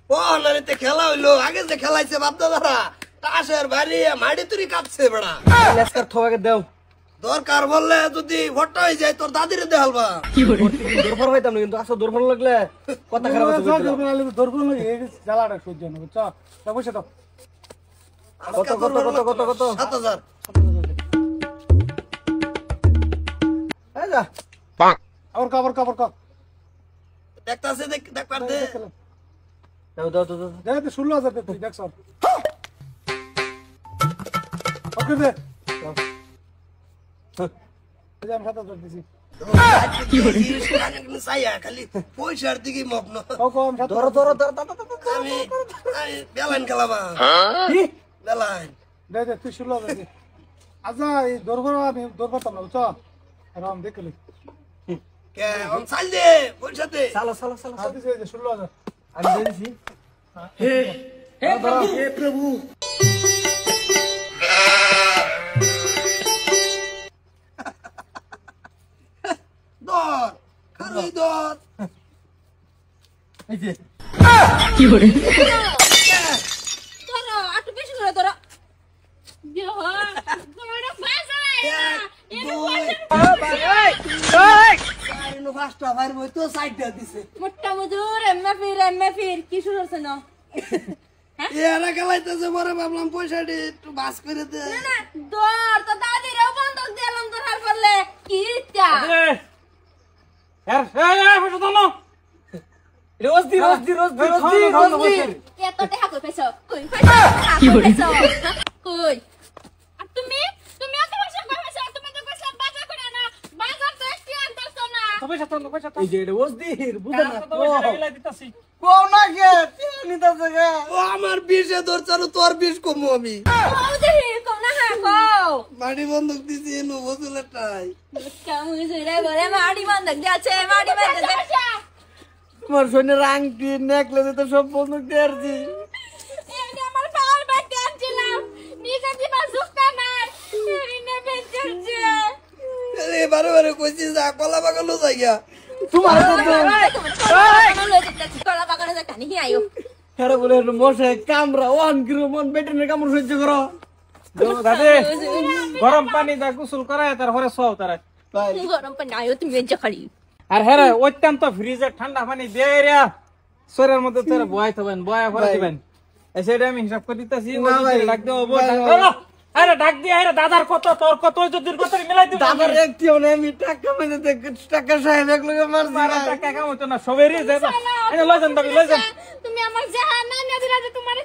ও নারিতে খেলা হইলো আগে যে খেলাইছে বাপ দাদারা তাসের বাড়ি মাটি তুরি কাটছে বেড়া লেসকার থোয়াকে দেও দরকার বললে যদি ফটো হয়ে যায় তোর দাদিরে দেখালবা কি বলি দরবার হইতাম না কিন্তু আসলে দরবার লাগলে কথা খারাপ আছে দরবার লাগে এই জ্বালাটা সহ্য না বুঝছো তা বসে দাও কত কত কত কত কত 7000 এই যা আর কবর কবর কর দেখতাছে দেখ পার দে দাও দাও দাও দেখতে 16000 তুই দেখ সব ওকে দে এই আমি 7000 দিছি কি হরি সাইয়া খালি পয়সার দিকে মগ্ন কম ধরো ধরো ধরো আমি বেলাইন খেলাবা কি বেলাইন দে দে তুই 16000 দে আচ্ছা এই দরবার আমি দরবার তো না বুঝছো আরাম দেখলি কে অন চাল দে পয়সা দে চালো চালো চালো হাতে যে 16000 আমি দিয়েছি হে প্রভু হে প্রভু দর খালি দর এই যে কি করে ধরো একটু বেশি করে ধরো ধরো ফাসাই ইনো ফাস্টা ভাই মই তো সাইডটা দিছে মোটা মজুর এমএ ফির কি শুরু হচ্ছে না এরা খেলাইতেছে পরে ভাবলাম পয়সাটি একটু বাস করে দে না না দর তো দাদিরাও বন্ধক দিলাম তোর হার করলে কি তা এত টাকা কই পাইছো কই পাইছো কই আর তুমি তুমি এত পয়সা কই পাইছো তুমি তো কইছো বাজার করে না বাজার তো একটু আনতাছো না এই যে এটা ওসদির বুঝা না কো না কে নিতাছে কে ও আমার 20 এ ধরছানো তোর 20 কমু আমি কও দেহি কও না হ্যাঁ কও মাটি বন্ধক দিছি এনো বদলেটাই কামু জুরে বলে মাড়ি বন্ধক দিয়েছে মাড়ি বন্ধক দিয়েছে তোমার সোনের আংটি নেকলেস তো সব বন্ধক দিয়েছি এটা আমার পাল বাইতে আনছিলাম নিজে দিবা সুক্তা নাই এরিনে বেঁচেছে আরে বারে বারে কইছি যা কলা বাগানো যাইয়া তোমার কলা বাগানে যা কানি আইও হেরে বলে মশে কামরা ওয়ান কিলো মন বেটেনের কামড় সহ্য করো দাদে গরম পানি দা গোসল করায় তারপরে সও তারা গরম পানি আইও তুমি বেঁচে খালি আর হ্যাঁ অত্যন্ত ফ্রিজে ঠান্ডা পানি দিয়ে রে শরীরের মধ্যে তোরা বয় থবেন বয় করে দিবেন এসেটা আমি হিসাব করে দিতেছি ডাক দেবো আরে ডাক দিয়ে আরে দাদার কত তোর কত যদি কত মিলাই দিব দাদার একটিও নেই আমি টাকা মানে টাকা সাহেব এক লগে মারছি টাকা কাম হতো না সবেরই দেবা এই লয় যান তুমি লয় যান তুমি আমার জাহান না দিলা যে তোমার